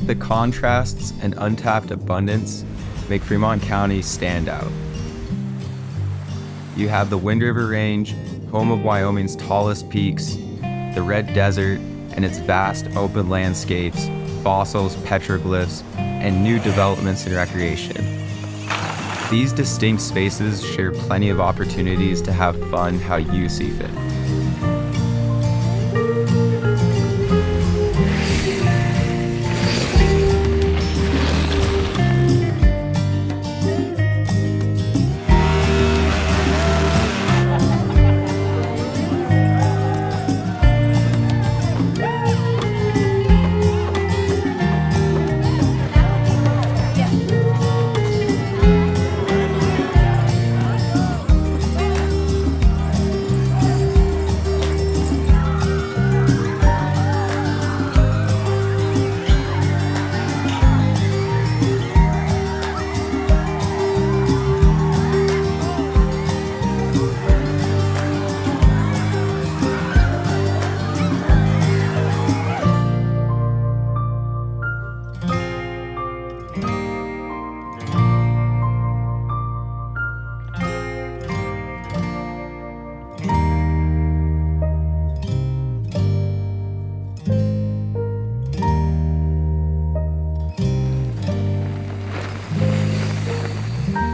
The contrasts and untapped abundance make Fremont County stand out. You have the Wind River Range, home of Wyoming's tallest peaks, the Red Desert and its vast open landscapes, fossils, petroglyphs, and new developments in recreation. These distinct spaces share plenty of opportunities to have fun how you see fit.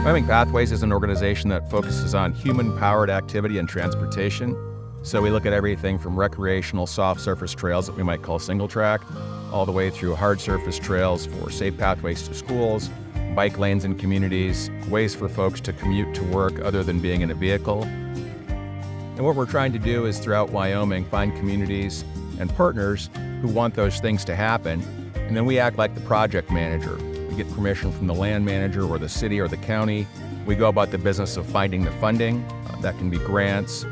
Wyoming Pathways is an organization that focuses on human-powered activity and transportation. So we look at everything from recreational soft surface trails that we might call single track, all the way through hard surface trails for safe pathways to schools, bike lanes in communities, ways for folks to commute to work other than being in a vehicle. And what we're trying to do is throughout Wyoming, find communities and partners who want those things to happen. And then we act like the project manager. We get permission from the land manager or the city or the county. We go about the business of finding the funding. That can be grants,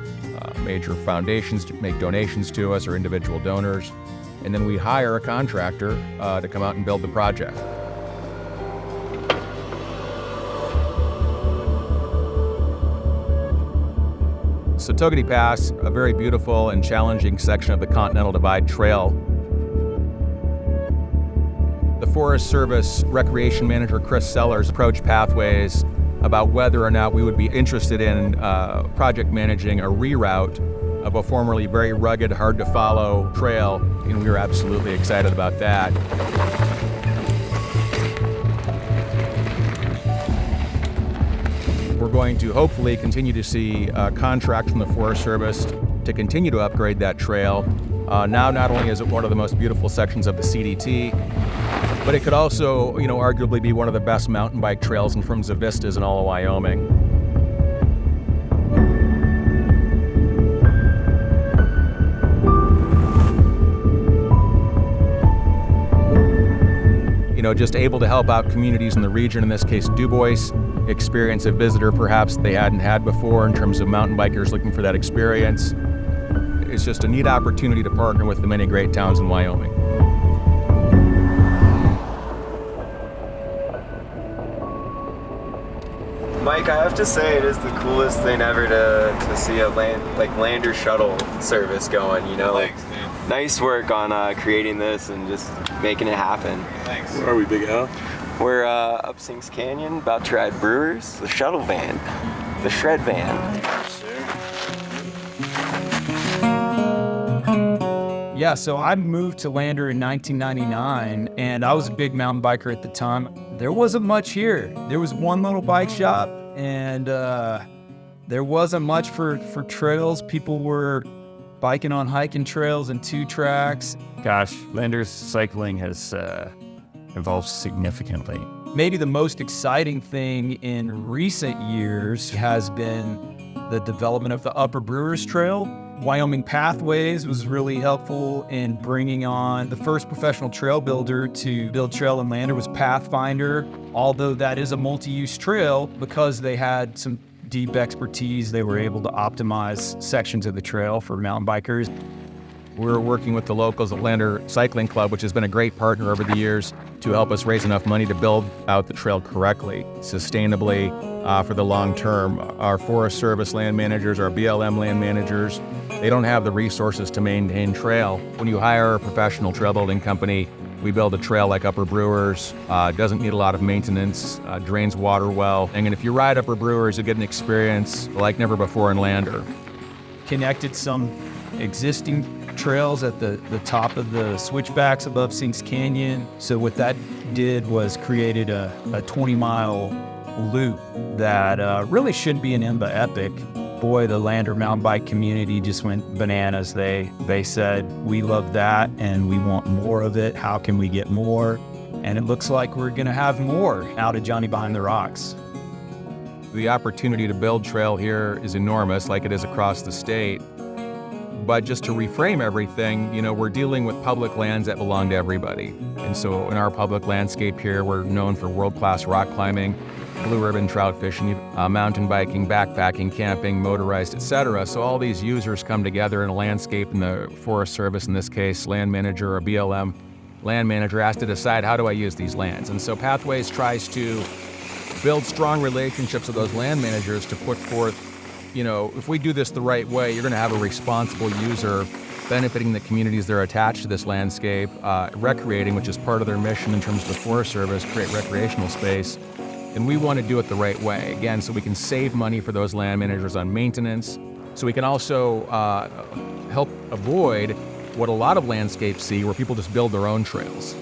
major foundations to make donations to us or individual donors. And then we hire a contractor to come out and build the project. So Togety Pass, a very beautiful and challenging section of the Continental Divide Trail. The Forest Service Recreation Manager, Chris Sellers, approached Pathways about whether or not we would be interested in project managing a reroute of a formerly very rugged, hard-to-follow trail, and we were absolutely excited about that. We're going to hopefully continue to see contracts from the Forest Service to continue to upgrade that trail. Now, not only is it one of the most beautiful sections of the CDT, but it could also, arguably be one of the best mountain bike trails in terms of vistas in all of Wyoming. Just able to help out communities in the region, in this case Du Bois, experience a visitor perhaps they hadn't had before in terms of mountain bikers looking for that experience. It's just a neat opportunity to partner with the many great towns in Wyoming. Mike, I have to say it is the coolest thing ever to see a lander shuttle service going, Thanks, man. Nice work on creating this and just making it happen. Thanks. Where are we, Big Al? We're up Sinks Canyon, about to ride Brewers, the shuttle van, the shred van. Yeah, so I moved to Lander in 1999, and I was a big mountain biker at the time. There wasn't much here. There was one little bike shop, and there wasn't much for trails. People were biking on hiking trails and 2 tracks. Gosh, Lander's cycling has evolved significantly. Maybe the most exciting thing in recent years has been the development of the Upper Brewers Trail. Wyoming Pathways was really helpful in bringing on the first professional trail builder to build trail in Lander was Pathfinder. Although that is a multi-use trail, because they had some deep expertise, they were able to optimize sections of the trail for mountain bikers. We're working with the locals at Lander Cycling Club, which has been a great partner over the years to help us raise enough money to build out the trail correctly, sustainably, for the long term. Our Forest Service land managers, our BLM land managers, they don't have the resources to maintain trail. When you hire a professional trail building company, We build a trail like Upper Brewers, doesn't need a lot of maintenance, drains water well. And if you ride Upper Brewers, you get an experience like never before in Lander. Connected some existing trails at the top of the switchbacks above Sinks Canyon. So what that did was created a 20-mile loop that really should be an IMBA epic. Boy, the Lander mountain bike community just went bananas. They said, we love that and we want more of it. How can we get more? And it looks like we're gonna have more out of Johnny Behind the Rocks. The opportunity to build trail here is enormous, like it is across the state. But just to reframe everything, we're dealing with public lands that belong to everybody. And so in our public landscape here, we're known for world-class rock climbing, blue ribbon trout fishing, mountain biking, backpacking, camping, motorized, etc. So all these users come together in a landscape, and the Forest Service, in this case, land manager or BLM land manager, has to decide, how do I use these lands? And so Pathways tries to build strong relationships with those land managers to put forth, if we do this the right way, you're going to have a responsible user benefiting the communities that are attached to this landscape, recreating, which is part of their mission in terms of the Forest Service, create recreational space. And we want to do it the right way, again, so we can save money for those land managers on maintenance, so we can also help avoid what a lot of landscapes see, where people just build their own trails.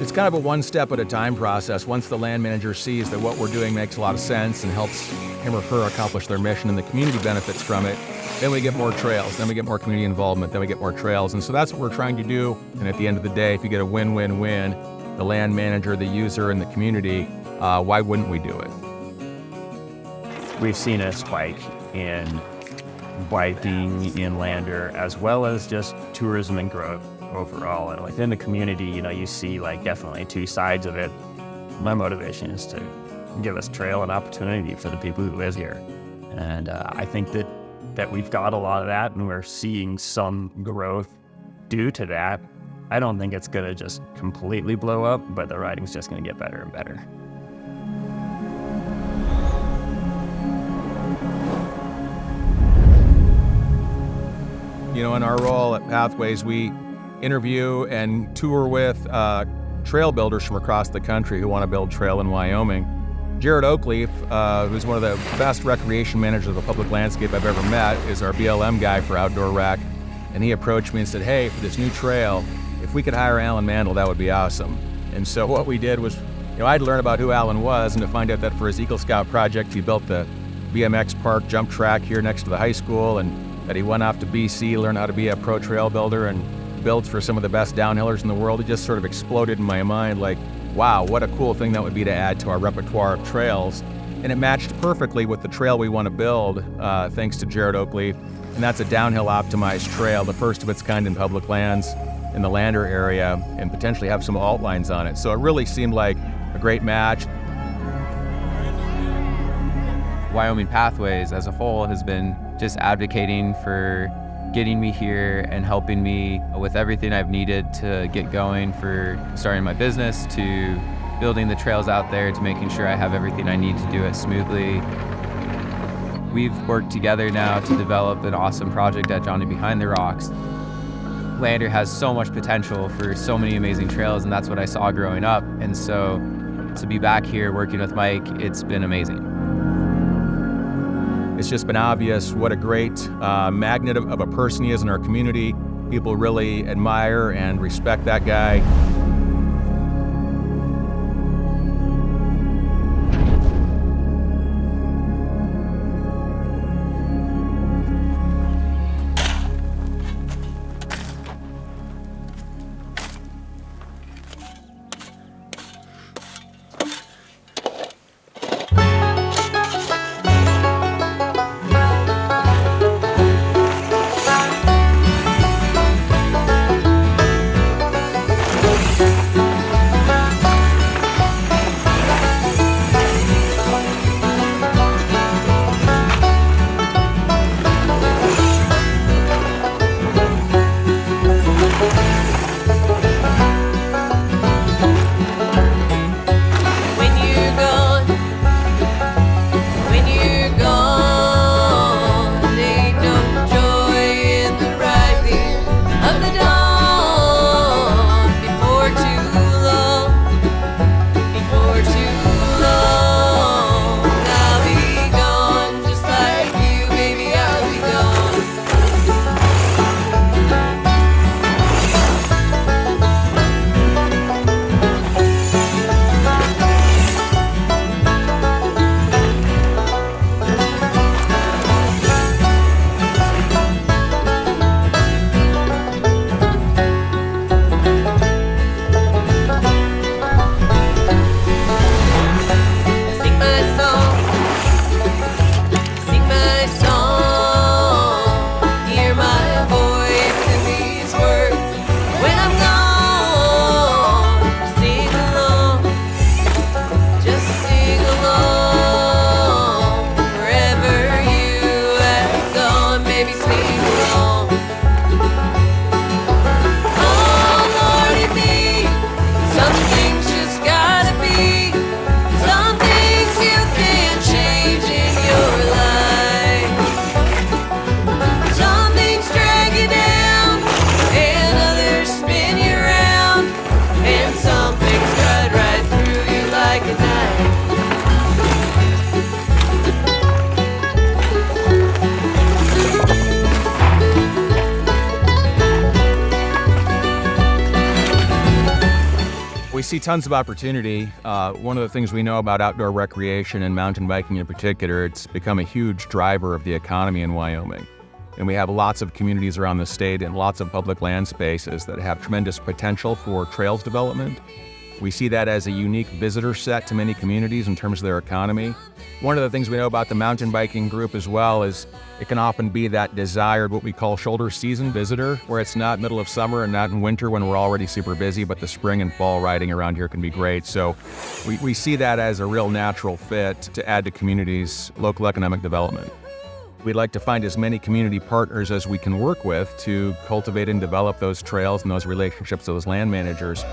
It's kind of a one-step-at-a-time process. Once the land manager sees that what we're doing makes a lot of sense and helps him or her accomplish their mission and the community benefits from it, then we get more trails, then we get more community involvement, then we get more trails. And so that's what we're trying to do. And at the end of the day, if you get a win-win-win, the land manager, the user, and the community, why wouldn't we do it? We've seen a spike in biking in Lander, as well as just tourism and growth overall. And within the community, you see definitely two sides of it. My motivation is to give us trail and opportunity for the people who live here. And I think that we've got a lot of that, and we're seeing some growth due to that. I don't think it's gonna just completely blow up, but the riding's just gonna get better and better. In our role at Pathways, we interview and tour with trail builders from across the country who want to build trail in Wyoming. Jared Oakleaf, who's one of the best recreation managers of the public landscape I've ever met, is our BLM guy for outdoor rec. And he approached me and said, hey, for this new trail, if we could hire Alan Mandel, that would be awesome. And so what we did was, I'd learn about who Alan was, and to find out that for his Eagle Scout project, he built the BMX park jump track here next to the high school, and that he went off to BC, learned how to be a pro trail builder, and builds for some of the best downhillers in the world. It just sort of exploded in my mind, like, wow, what a cool thing that would be to add to our repertoire of trails. And it matched perfectly with the trail we want to build, thanks to Jared Oakleaf. And that's a downhill optimized trail, the first of its kind in public lands in the Lander area, and potentially have some alt lines on it. So it really seemed like a great match. Wyoming Pathways as a whole has been just advocating for getting me here and helping me with everything I've needed to get going, for starting my business, to building the trails out there, to making sure I have everything I need to do it smoothly. We've worked together now to develop an awesome project at Johnny Behind the Rocks. Lander has so much potential for so many amazing trails, and that's what I saw growing up. And so to be back here working with Mike, it's been amazing. It's just been obvious what a great magnet of a person he is in our community. People really admire and respect that guy. we see tons of opportunity. One of the things we know about outdoor recreation and mountain biking in particular, it's become a huge driver of the economy in Wyoming. And we have lots of communities around the state and lots of public land spaces that have tremendous potential for trails development. We see that as a unique visitor set to many communities in terms of their economy. One of the things we know about the mountain biking group as well is it can often be that desired, what we call shoulder season visitor, where it's not middle of summer and not in winter when we're already super busy, but the spring and fall riding around here can be great. So we see that as a real natural fit to add to communities' local economic development. We'd like to find as many community partners as we can work with to cultivate and develop those trails and those relationships with those land managers.